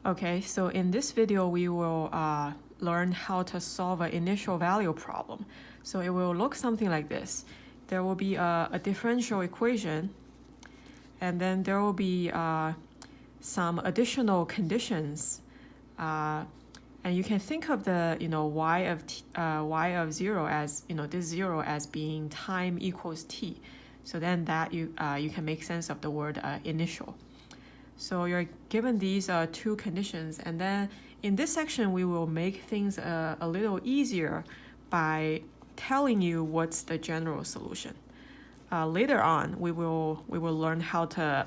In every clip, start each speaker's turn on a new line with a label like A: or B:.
A: Okay, so in this video, we will learn how to solve an initial value problem. So it will look something like this. There will be a differential equation, and then there will be some additional conditions. And you can think of the y of 0 as this 0 as being time equals t. So then that you can make sense of the word initial. So you're given these two conditions, and then in this section we will make things a little easier by telling you what's the general solution. Later on, we will learn how to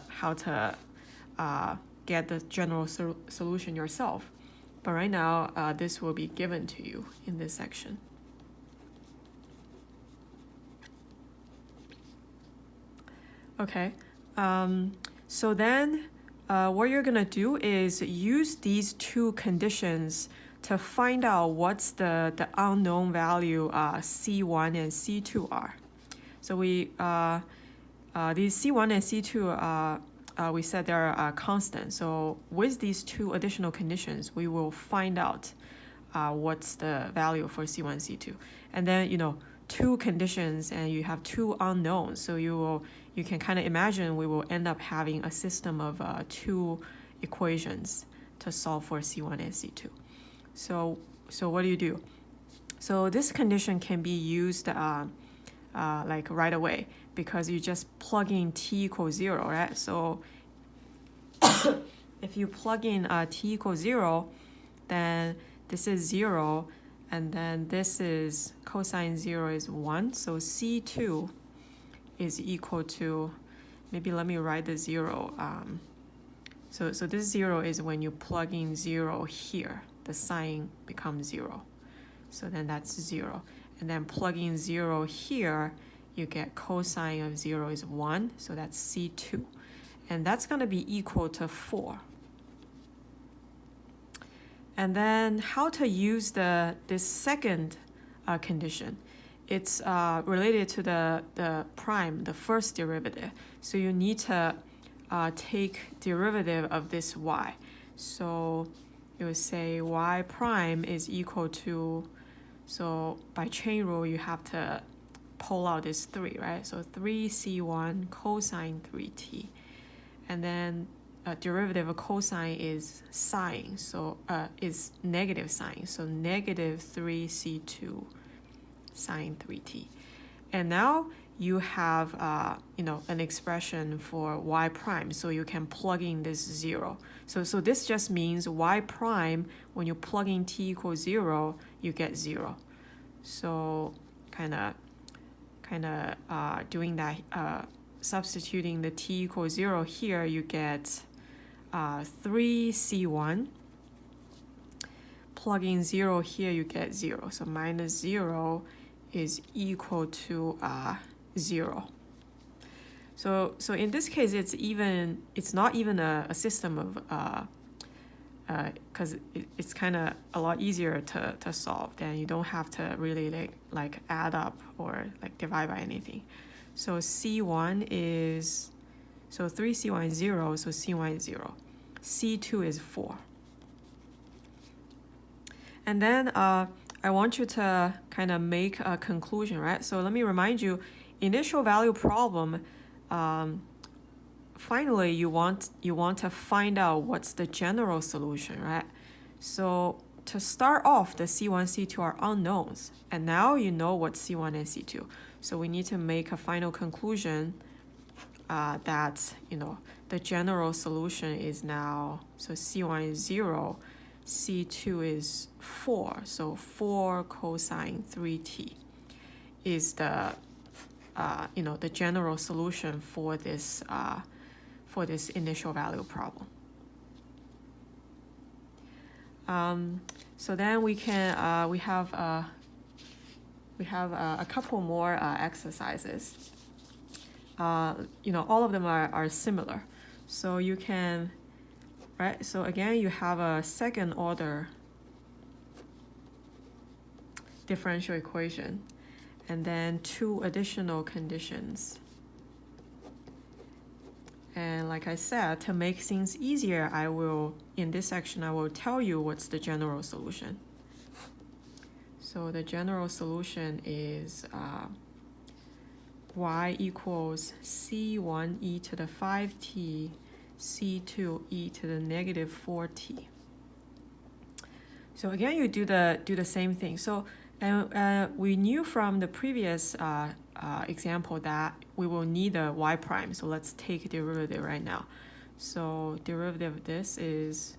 A: get the general solution yourself. But right now, this will be given to you in this section. Okay, so then what you're gonna do is use these two conditions to find out what's the unknown value C1 and C2 are. So we these C1 and C2 we said they're constant. So with these two additional conditions, we will find out what's the value for C1, C2. And then two conditions and you have two unknowns. So you can kind of imagine we will end up having a system of two equations to solve for C1 and C2. So what do you do? So this condition can be used like right away, because you just plug in t equals 0, right? So if you plug in t equals 0, then this is 0, and then this is cosine 0 is 1. So C2 is equal to, maybe let me write the 0. So this 0 is when you plug in 0 here, the sign becomes 0. So then that's 0. And then plugging 0 here, you get cosine of 0 is 1. So that's C2. And that's going to be equal to 4. And then how to use this second condition. It's related to the prime, the first derivative. So you need to take derivative of this y. So you would say y prime is equal to, so by chain rule, you have to pull out this 3, right? So 3c1 cosine 3t. And then derivative of cosine is sine, so is negative sine. So negative 3c2 sine 3t. And now you have an expression for y prime, so you can plug in this 0. So this just means y prime, when you plug in t equals 0, you get 0. So kind of doing that, substituting the t equals 0 here, you get 3c1. Plugging 0 here, you get 0. So minus 0 is equal to 0. So in this case, it's not even a system of because it's kind of a lot easier to solve. Then you don't have to really like add up or like divide by anything. So C1 is, so 3C1 is 0, so C1 is 0. C2 is 4. And then I want you to kind of make a conclusion, right? So let me remind you, initial value problem, finally you want to find out what's the general solution, right? So to start off, the C1, C2 are unknowns, and now you know what C1 and C2. So we need to make a final conclusion that the general solution is now, so C1 is 0, C2 is 4, so 4 cosine 3t is the the general solution for this initial value problem. So then we can we have a couple more exercises. All of them are similar. So you can, right? So again, you have a second order differential equation, and then two additional conditions. And like I said, to make things easier, in this section, I will tell you what's the general solution. So the general solution is y equals c1 e to the 5t, c2 e to the negative 4t. So again, you do the same thing. So we knew from the previous example that we will need a y prime. So let's take derivative right now. So derivative of this is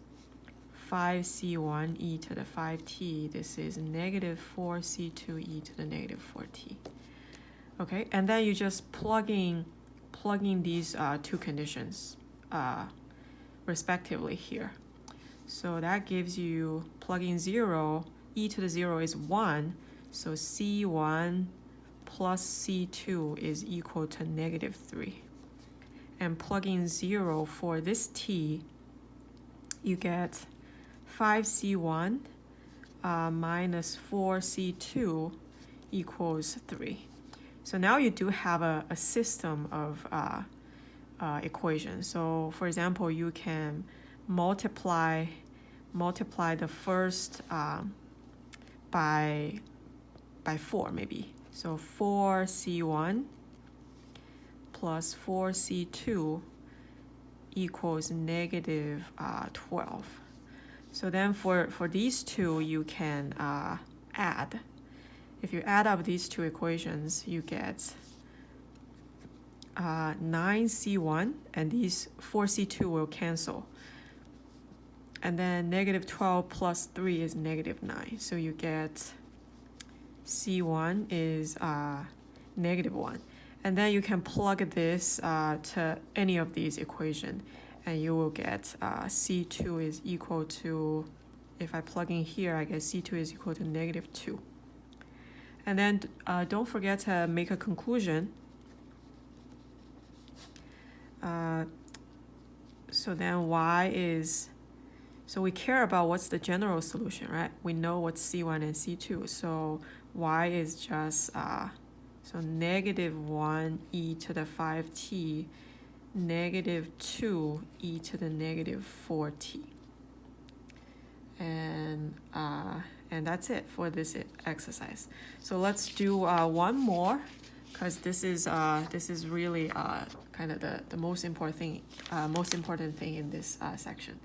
A: 5c1 e to the 5t. This is negative 4c2 e to the negative 4t. Okay, and then you just plug in these two conditions respectively here. So that gives you, plugging 0, e to the 0 is 1, so c1 plus c2 is equal to negative 3. And plugging 0 for this t, you get 5c1 minus 4c2 equals 3. So now you do have a system of equations. So for example, you can multiply the first by 4 maybe. So 4c1 plus 4c2 equals negative 12. So then for these two, you can add. If you add up these two equations, you get 9c1, and these 4c2 will cancel. And then negative 12 plus 3 is negative 9. So you get c1 is negative 1. And then you can plug this to any of these equations, and you will get c2 is equal to, if I plug in here, I get c2 is equal to negative 2. And then don't forget to make a conclusion. So then y is, so we care about what's the general solution, right? We know what's c1 and c2. So y is just, so negative 1 e to the 5t, negative 2 e to the negative 4t. And that's it for this exercise. So let's do one more, because this is really kind of the most important thing in this section.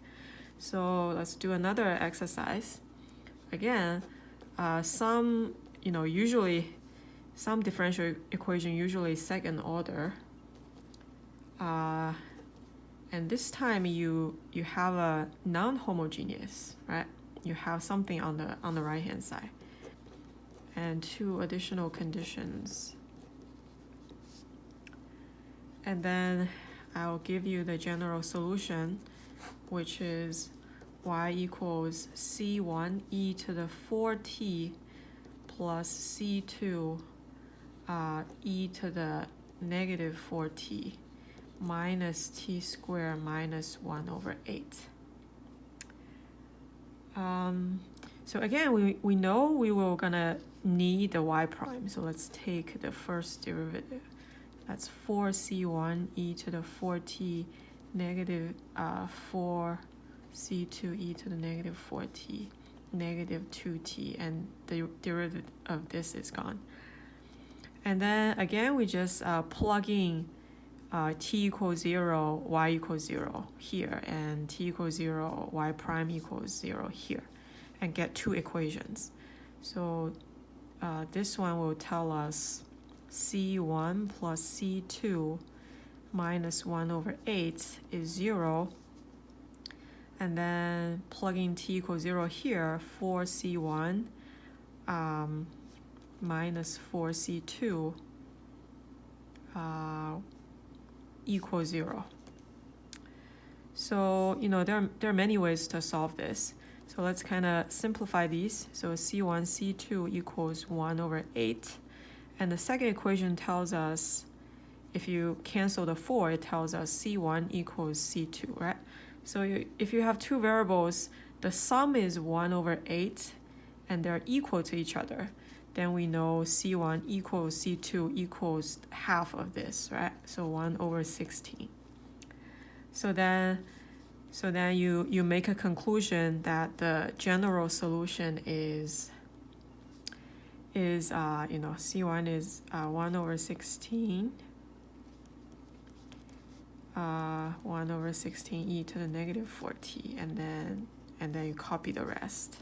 A: So let's do another exercise. Again, usually some differential equation usually second order. And this time you have a non-homogeneous, right? You have something on the right hand side, and two additional conditions. And then I'll give you the general solution, which is y equals c1 e to the 4t plus c2 e to the negative 4t minus t squared minus 1 over 8. So again, we know we were gonna need the y prime. So let's take the first derivative. That's 4c1 e to the 4t negative 4c2 e to the negative 4t negative 2t, and the derivative of this is gone. And then again, we just plug in t equals 0, y equals 0 here, and t equals 0, y prime equals 0 here, and get two equations. So this one will tell us c1 plus c2 minus 1 over 8 is 0. And then plugging t equals 0 here, 4c1 minus 4c2 equals 0. So, there are many ways to solve this. So let's kind of simplify these. So c1, c2 equals 1 over 8. And the second equation tells us, if you cancel the 4, it tells us c1 equals c2, right? So if you have two variables, the sum is 1 over 8, and they're equal to each other, then we know c1 equals c2 equals half of this, right? So 1 over 16. So then you make a conclusion that the general solution is C1 is 1 over 16 1 over 16 e to the negative 4t, and then you copy the rest.